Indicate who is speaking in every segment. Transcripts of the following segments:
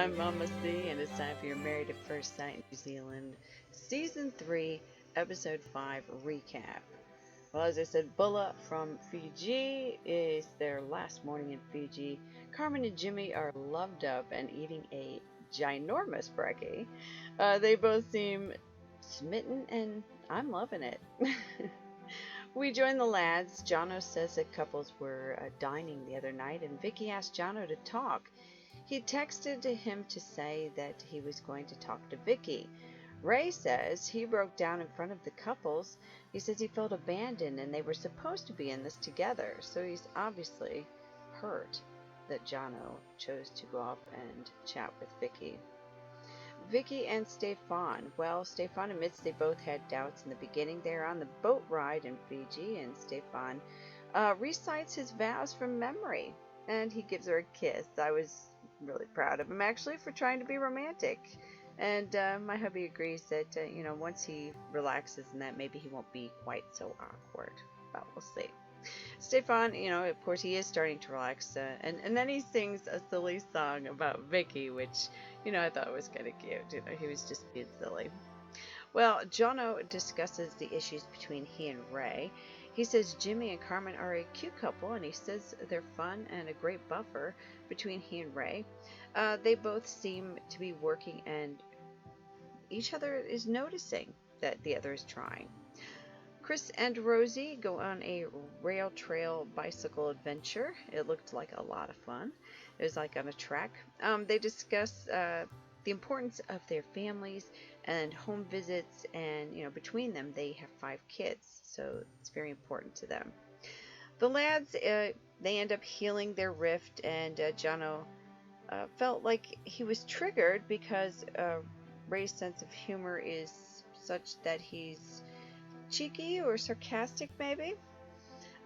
Speaker 1: I'm Mama C, and it's time for your Married at First Sight New Zealand Season 3, Episode 5 recap. Well, as I said, Bulla from Fiji is their last morning in Fiji. Carmen and Jimmy are loved up and eating a ginormous brekkie. They both seem smitten, and I'm loving it. We join the lads. Jono says that couples were dining the other night, and Vicky asked Jono to talk. He texted to him to say that he was going to talk to Vicky. Ray says he broke down in front of the couples. He says he felt abandoned and they were supposed to be in this together, so he's obviously hurt that Jono chose to go off and chat with Vicky. Vicky and Stefan. Well, Stefan admits they both had doubts in the beginning. They're on the boat ride in Fiji, and Stefan recites his vows from memory, and he gives her a kiss. I was really proud of him, actually, for trying to be romantic. And my hubby agrees that, once he relaxes and that, maybe he won't be quite so awkward. But we'll see. Stefan, of course, he is starting to relax, and then he sings a silly song about Vicky, which, I thought was kind of cute. He was just being silly. Well, Jono discusses the issues between he and Ray. He says Jimmy and Carmen are a cute couple, and he says they're fun and a great buffer between he and Ray. They both seem to be working, and each other is noticing that the other is trying. Chris and Rosie go on a rail trail bicycle adventure. It looked like a lot of fun. It was like on a track. They discuss the importance of their families and home visits, and between them they have 5 kids, so it's very important to them. The lads, they end up healing their rift, and Jono felt like he was triggered because Ray's sense of humor is such that he's cheeky or sarcastic, maybe.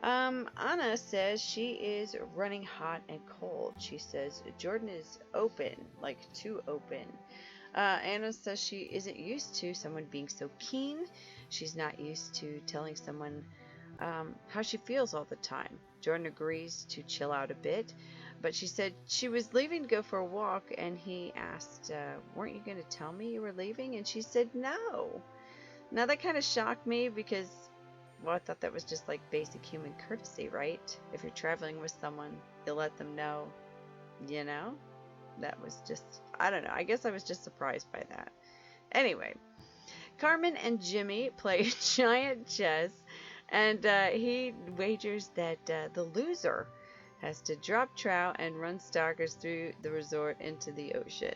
Speaker 1: Anna says she is running hot and cold. She says Jordan is open, like too open. Anna says she isn't used to someone being so keen. She's not used to telling someone how she feels all the time. Jordan agrees to chill out a bit, but she said she was leaving to go for a walk, and he asked, weren't you going to tell me you were leaving? And she said no. Now that kind of shocked me because, well, I thought that was just like basic human courtesy, right? If you're traveling with someone, you'll let them know, That was just, I don't know. I guess I was just surprised by that. Anyway, Carmen and Jimmy play giant chess, and he wagers that the loser has to drop trout and run stalkers through the resort into the ocean.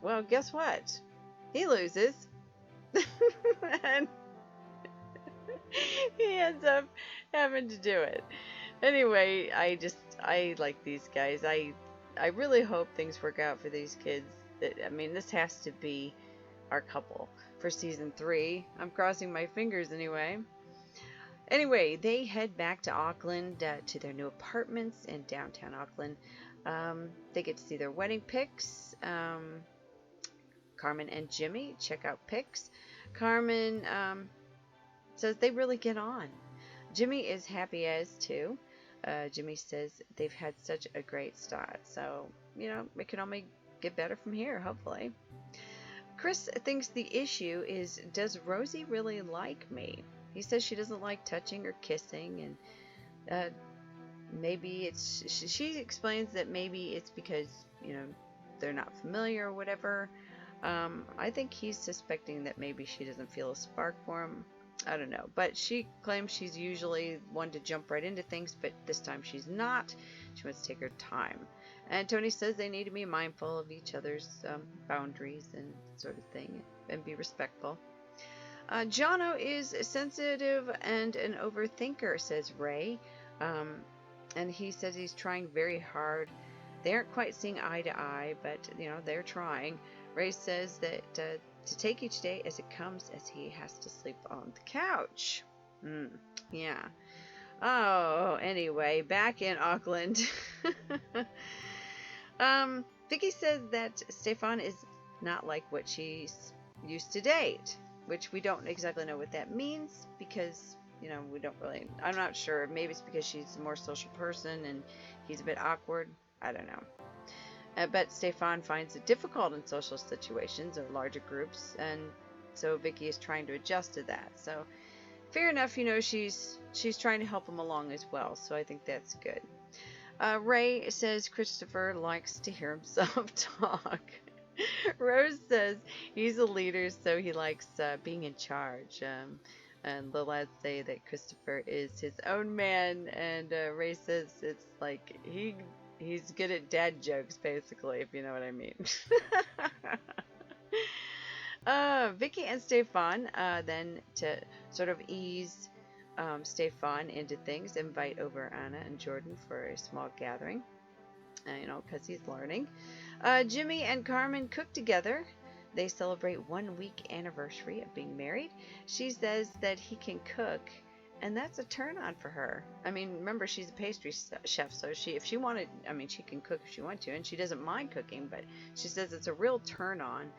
Speaker 1: Well, guess what? He loses. And he ends up having to do it. Anyway, I like these guys. I really hope things work out for these kids. This has to be our couple for season 3. I'm crossing my fingers anyway. Anyway, they head back to Auckland, to their new apartments in downtown Auckland. They get to see their wedding pics. Carmen and Jimmy check out pics. Carmen says they really get on. Jimmy is happy as too. Jimmy says they've had such a great start, so it can only get better from here, hopefully. Chris thinks the issue is, does Rosie really like me? He says she doesn't like touching or kissing, and maybe it's, she explains that maybe it's because they're not familiar or whatever. I think he's suspecting that maybe she doesn't feel a spark for him. I don't know. But she claims she's usually one to jump right into things, but this time she's not. She wants to take her time. And Tony says they need to be mindful of each other's boundaries and sort of thing, and be respectful. Jono is sensitive and an overthinker, says Ray. And he says he's trying very hard. They aren't quite seeing eye to eye, but they're trying. Ray says that to take each day as it comes, as he has to sleep on the couch. Yeah. Oh, anyway, back in Auckland. Vicky says that Stefan is not like what she's used to date, which we don't exactly know what that means because, we don't really, I'm not sure. Maybe it's because she's a more social person and he's a bit awkward. I don't know. But Stefan finds it difficult in social situations or larger groups, and so Vicky is trying to adjust to that. So fair enough, she's trying to help him along as well. So I think that's good. Ray says Christopher likes to hear himself talk. Rose says he's a leader, so he likes being in charge. And the lads say that Christopher is his own man, and Ray says it's like he's good at dad jokes, basically, if you know what I mean. Vicky and Stefan then to sort of ease Stefan into things, invite over Anna and Jordan for a small gathering, because he's learning. Jimmy and Carmen cook together. They celebrate 1 week anniversary of being married. She says that he can cook, and that's a turn on for her. I mean, remember, she's a pastry chef, so if she wanted, she can cook if she wants to, and she doesn't mind cooking, but she says it's a real turn on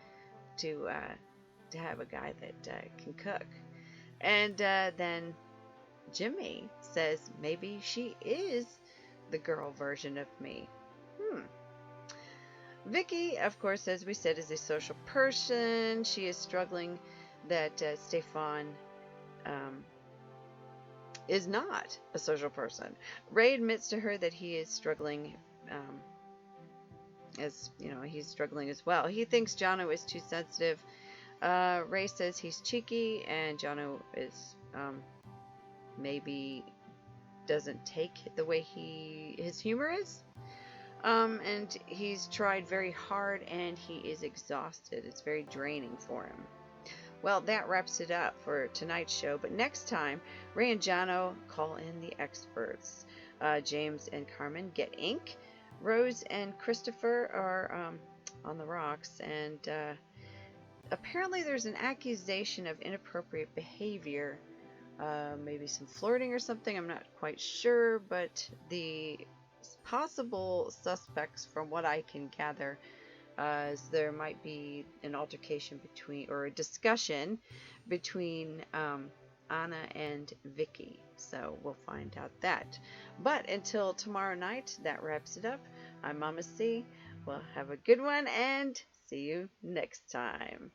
Speaker 1: to have a guy that can cook. And then Jimmy says maybe she is the girl version of me. Vicky, of course, as we said, is a social person. She is struggling that Stefan is not a social person. Ray admits to her that he is struggling, he's struggling as well. He thinks Jono is too sensitive. Ray says he's cheeky, and Jono is maybe doesn't take the way his humor is. And he's tried very hard, and he is exhausted. It's very draining for him. Well, that wraps it up for tonight's show. But next time, Ray and Jono call in the experts. James and Carmen get ink. Rose and Christopher are on the rocks. And apparently there's an accusation of inappropriate behavior. Maybe some flirting or something. I'm not quite sure. But the possible suspects, from what I can gather, is there might be an altercation or a discussion between Anna and Vicky. So we'll find out that. But until tomorrow night, that wraps it up. I'm Mama C. Well, have a good one, and see you next time.